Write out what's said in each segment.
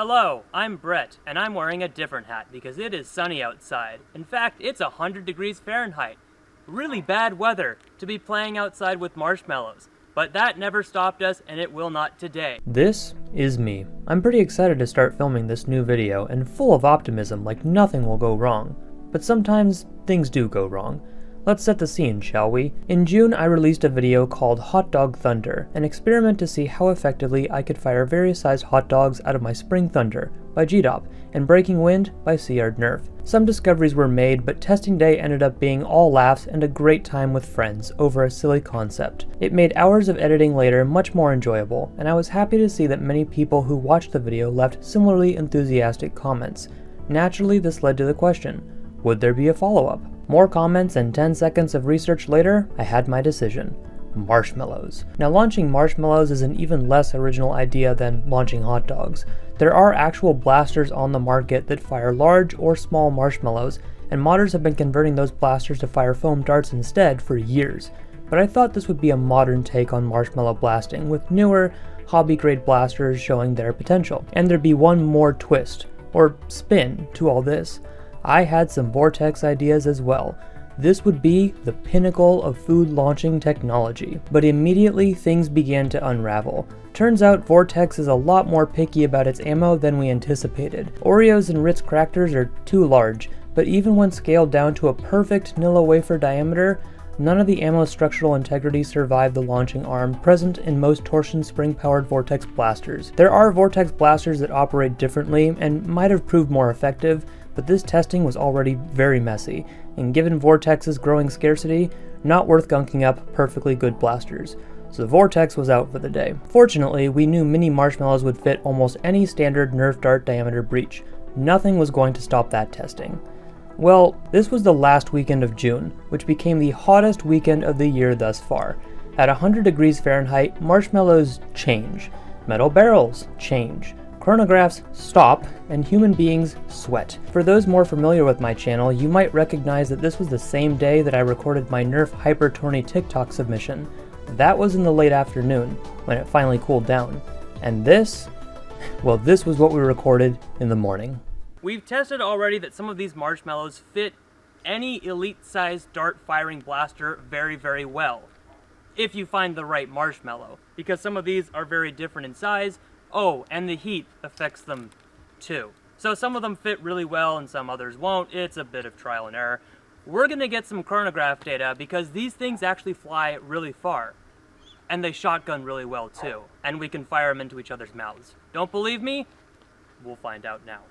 Hello, I'm Beret, and I'm wearing a different hat because it is sunny outside. In fact, it's 100 degrees Fahrenheit. Really bad weather to be playing outside with marshmallows. But that never stopped us, and it will not today. This is me. I'm pretty excited to start filming this new video and full of optimism like nothing will go wrong. But sometimes things do go wrong. Let's set the scene, shall we? In June, I released a video called Hot Dog Thunder, an experiment to see how effectively I could fire various sized hot dogs out of my Spring Thunder by GDOP and Breaking Wind by Seared Nerf. Some discoveries were made, but testing day ended up being all laughs and a great time with friends over a silly concept. It made hours of editing later much more enjoyable, and I was happy to see that many people who watched the video left similarly enthusiastic comments. Naturally, this led to the question, would there be a follow-up? More comments and 10 seconds of research later, I had my decision. Marshmallows. Now, launching marshmallows is an even less original idea than launching hot dogs. There are actual blasters on the market that fire large or small marshmallows, and modders have been converting those blasters to fire foam darts instead for years. But I thought this would be a modern take on marshmallow blasting, with newer, hobby-grade blasters showing their potential. And there'd be one more twist, or spin, to all this. I had some vortex ideas as well. This would be the pinnacle of food launching technology. But immediately things began to unravel. Turns out Vortex is a lot more picky about its ammo than we anticipated. Oreos and Ritz crackers are too large, but even when scaled down to a perfect Nilla wafer diameter, none of the ammo's structural integrity survived the launching arm present in most torsion spring-powered Vortex blasters. There are Vortex blasters that operate differently and might have proved more effective, but this testing was already very messy, and given Vortex's growing scarcity, not worth gunking up perfectly good blasters. So Vortex was out for the day. Fortunately, we knew mini marshmallows would fit almost any standard Nerf dart diameter breach. Nothing was going to stop that testing. Well, this was the last weekend of June, which became the hottest weekend of the year thus far. At 100 degrees Fahrenheit, marshmallows change. Metal barrels change. Chronographs stop, and human beings sweat. For those more familiar with my channel, you might recognize that this was the same day that I recorded my Nerf Hyper Tourney TikTok submission. That was in the late afternoon, when it finally cooled down. And this? Well, this was what we recorded in the morning. We've tested already that some of these marshmallows fit any elite-sized dart-firing blaster very, very well. If you find the right marshmallow. Because some of these are very different in size. Oh, and the heat affects them too. So some of them fit really well and some others won't. It's a bit of trial and error. We're gonna get some chronograph data because these things actually fly really far. And they shotgun really well too. And we can fire them into each other's mouths. Don't believe me? We'll find out now.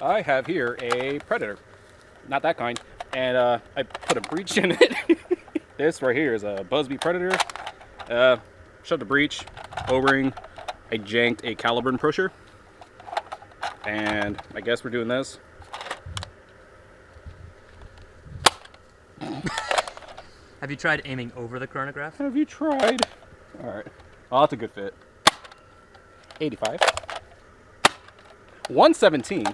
I have here a Predator. Not that kind. And I put a breech in it. This right here is a Busby Predator. Shoved a breech, O-ring. I janked a Caliburn pusher. And I guess we're doing this. Have you tried aiming over the chronograph? Have you tried? Alright. Oh, that's a good fit. 85. 117.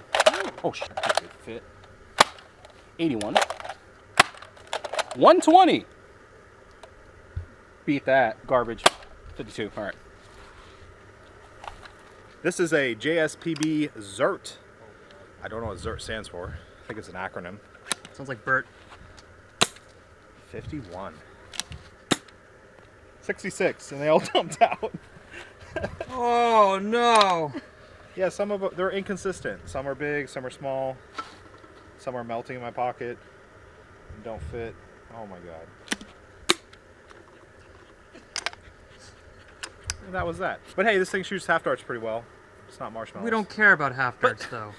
Oh shit, that's a good fit. 81. 120. Beat that. Garbage. 52. All right. This is a JSPB ZERT. I don't know what ZERT stands for. I think it's an acronym. Sounds like Bert. 51. 66, and they all dumped out. Oh no! Yeah, some of them, they're inconsistent. Some are big, some are small. Some are melting in my pocket and don't fit. Oh my god. And that was that. But hey, this thing shoots half darts pretty well. It's not marshmallows. We don't care about half darts though.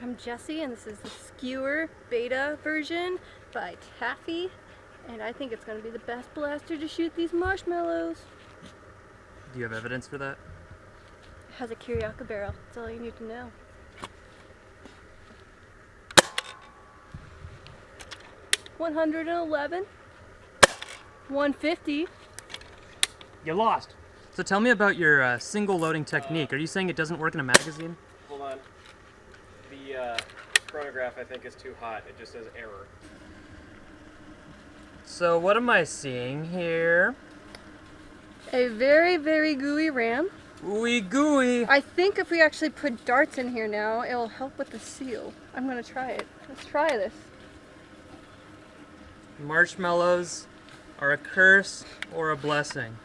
I'm Jessie, and this is the skewer beta version by Taffy, and I think it's going to be the best blaster to shoot these marshmallows. Do you have evidence for that? It has a Kiriaka barrel. That's all you need to know. $111, $150. You lost. So tell me about your single loading technique. Are you saying it doesn't work in a magazine? Hold on. The chronograph, I think, is too hot. It just says error. So what am I seeing here? A very, very gooey ram. Ooey gooey. I think if we actually put darts in here now, it'll help with the seal. I'm gonna try it. Let's try this. Marshmallows are a curse or a blessing.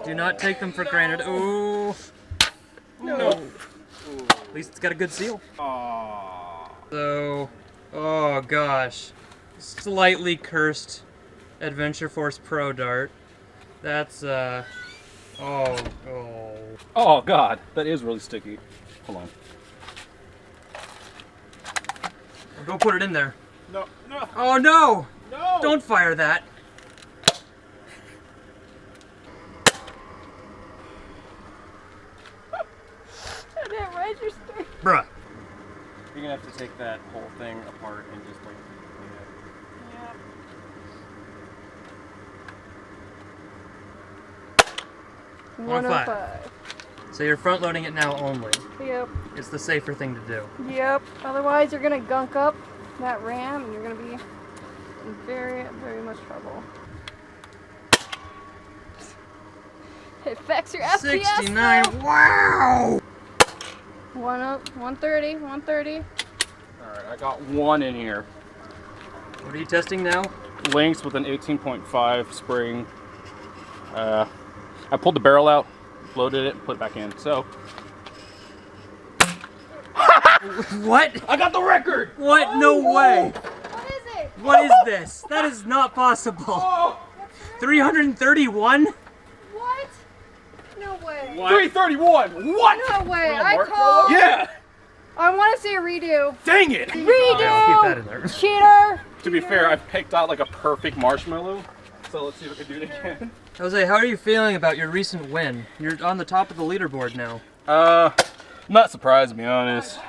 Do not take them for granted. Ooh. No. At least it's got a good seal. So, oh gosh. Slightly cursed Adventure Force Pro Dart. That's, oh. Oh God, that is really sticky. Hold on. Go put it in there. No, no, Oh no! no! Don't fire that. I didn't register. Bruh. You're gonna have to take that whole thing apart and just like clean it. Yeah. 105. So you're front loading it now only. Yep. It's the safer thing to do. Yep. Otherwise, you're gonna gunk up that ram, and you're gonna be in very, very much trouble. It affects your FPS. 69. though. Wow! 130. 130. Alright, I got one in here. What are you testing now? Lynx with an 18.5 spring. I pulled the barrel out, loaded it, put it back in. So What? I got the record! What? No way! What is it? What is this? That is not possible. 331? What? No way. 331! What? No way. Real I Mark call. Yeah! I want to see a redo. Dang it! Yeah, I'll keep that Redo. in there. Cheater. To be fair, I picked out like a perfect marshmallow. So let's see if I can do it again. Jose, how are you feeling about your recent win? You're on the top of the leaderboard now. Not surprised, to be honest.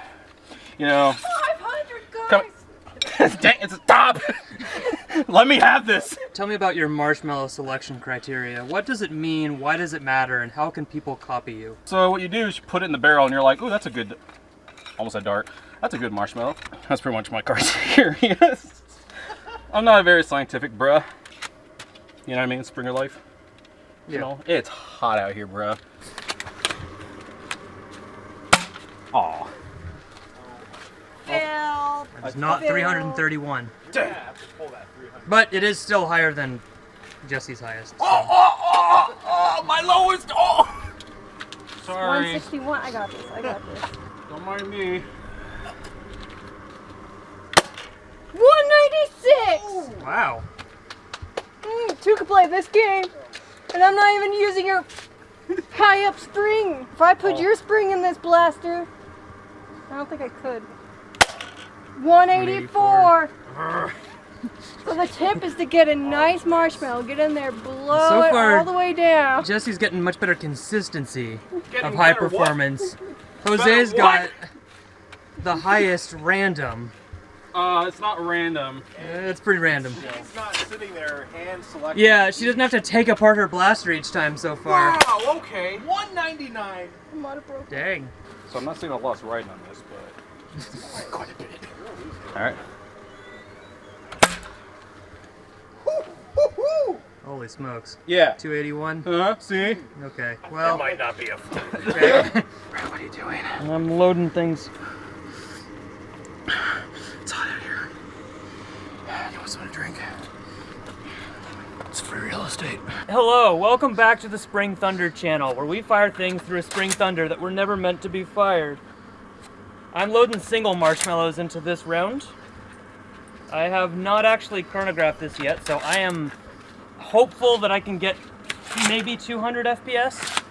You know, 500 Come- guys. dang, it's a top! Let me have this! Tell me about your marshmallow selection criteria. What does it mean? Why does it matter? And how can people copy you? So what you do is you put it in the barrel and you're like, oh, that's a good, almost a dart. That's a good marshmallow. That's pretty much my criteria. I'm not a very scientific bruh. You know what I mean? Springer life. You know, it's hot out here, bruh. Aw. Fail. It's not 331. Dang. But it is still higher than Jesse's highest. So. Oh, my lowest. Oh. Sorry. 161. I got this. I got this. Don't mind me. 196. Wow. Two could play this game, and I'm not even using your high up spring. If I put your spring in this blaster, I don't think I could. 184. So the tip is to get a nice marshmallow, get in there, blow So it far, all the way down. Jesse's getting much better consistency Getting of high better what? performance. Jose's Better got what? the highest random. It's not random. It's pretty random. He's not sitting there hand selecting. Yeah, she doesn't have to take apart her blaster each time so far. Wow, okay. 199. I might have broken. Dang. So I'm not saying I lost writing on this, but quite a bit. All right. Holy smokes. Yeah. 281? See? Okay, well. might not be a. Okay. What are you doing? I'm loading things. It's hot out here. You want something to drink? It's free real estate. Hello, welcome back to the Spring Thunder channel, where we fire things through a spring thunder that were never meant to be fired. I'm loading single marshmallows into this round. I have not actually chronographed this yet, so I am hopeful that I can get maybe 200 FPS.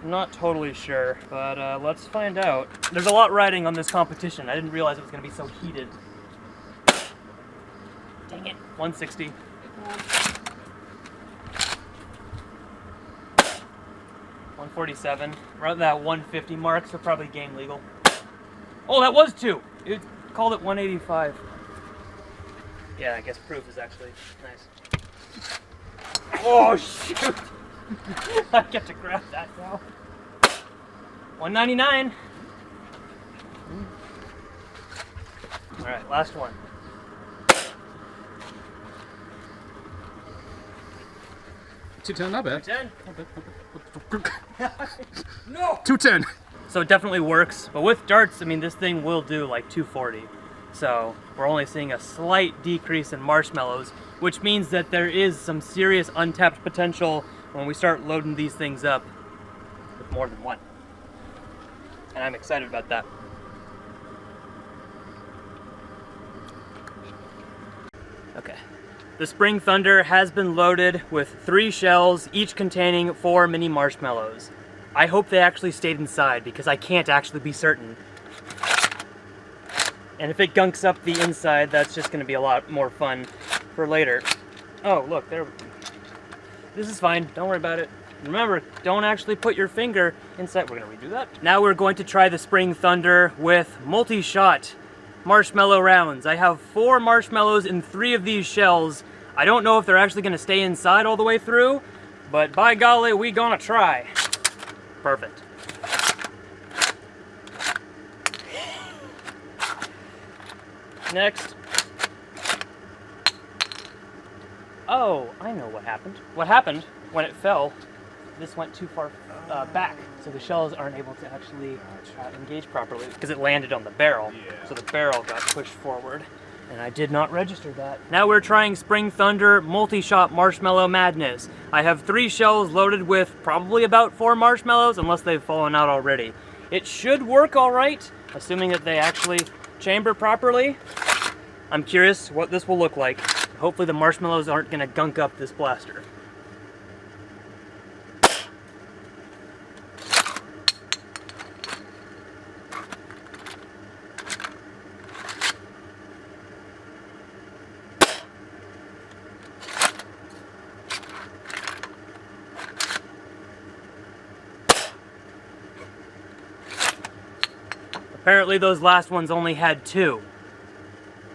I'm not totally sure, but let's find out. There's a lot riding on this competition. I didn't realize it was going to be so heated. Dang it. 160. 147. We're at that 150 mark, so probably game legal. Oh, that was 2. It called it 185. Yeah, I guess proof is actually nice. Oh, shoot! I get to grab that now. 199. All right, last one. 210, not bad. 10. No! 210! So it definitely works, but with darts, I mean, this thing will do like 240. So we're only seeing a slight decrease in marshmallows, which means that there is some serious untapped potential when we start loading these things up with more than one. And I'm excited about that. Okay. The Spring Thunder has been loaded with 3 shells, each containing 4 mini marshmallows. I hope they actually stayed inside because I can't actually be certain. And if it gunks up the inside, that's just going to be a lot more fun for later. Oh, look, there. This is fine. Don't worry about it. Remember, don't actually put your finger inside. We're going to redo that. Now we're going to try the Spring Thunder with multi-shot marshmallow rounds. I have 4 marshmallows in 3 of these shells. I don't know if they're actually going to stay inside all the way through, but by golly, we gonna try. Perfect. Next. Oh, I know what happened. What happened when it fell, this went too far back, so the shells aren't able to actually engage properly because it landed on the barrel. So the barrel got pushed forward, and I did not register that. Now we're trying Spring Thunder multi-shot marshmallow madness. I have 3 shells loaded with probably about 4 marshmallows, unless they've fallen out already. It should work all right, assuming that they actually chamber properly. I'm curious what this will look like. Hopefully the marshmallows aren't gonna gunk up this blaster. Apparently those last ones only had 2.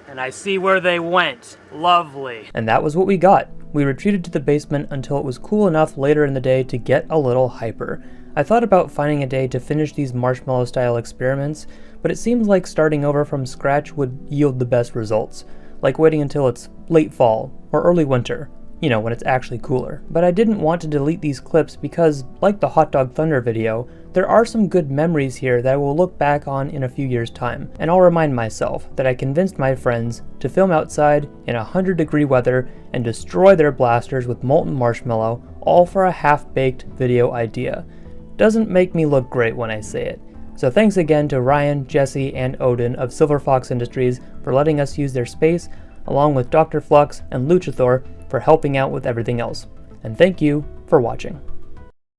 And I see where they went. Lovely. And that was what we got. We retreated to the basement until it was cool enough later in the day to get a little hyper. I thought about finding a day to finish these marshmallow style experiments, but it seems like starting over from scratch would yield the best results, like waiting until it's late fall or early winter. You know, when it's actually cooler. But I didn't want to delete these clips because, like the Hot Dog Thunder video, there are some good memories here that I will look back on in a few years' time, and I'll remind myself that I convinced my friends to film outside in 100-degree weather and destroy their blasters with molten marshmallow, all for a half-baked video idea. Doesn't make me look great when I say it. So thanks again to Ryan, Jesse, and Odin of SilverFoxIndustries for letting us use their space, along with Dr. Flux and Luchathor for helping out with everything else. And thank you for watching.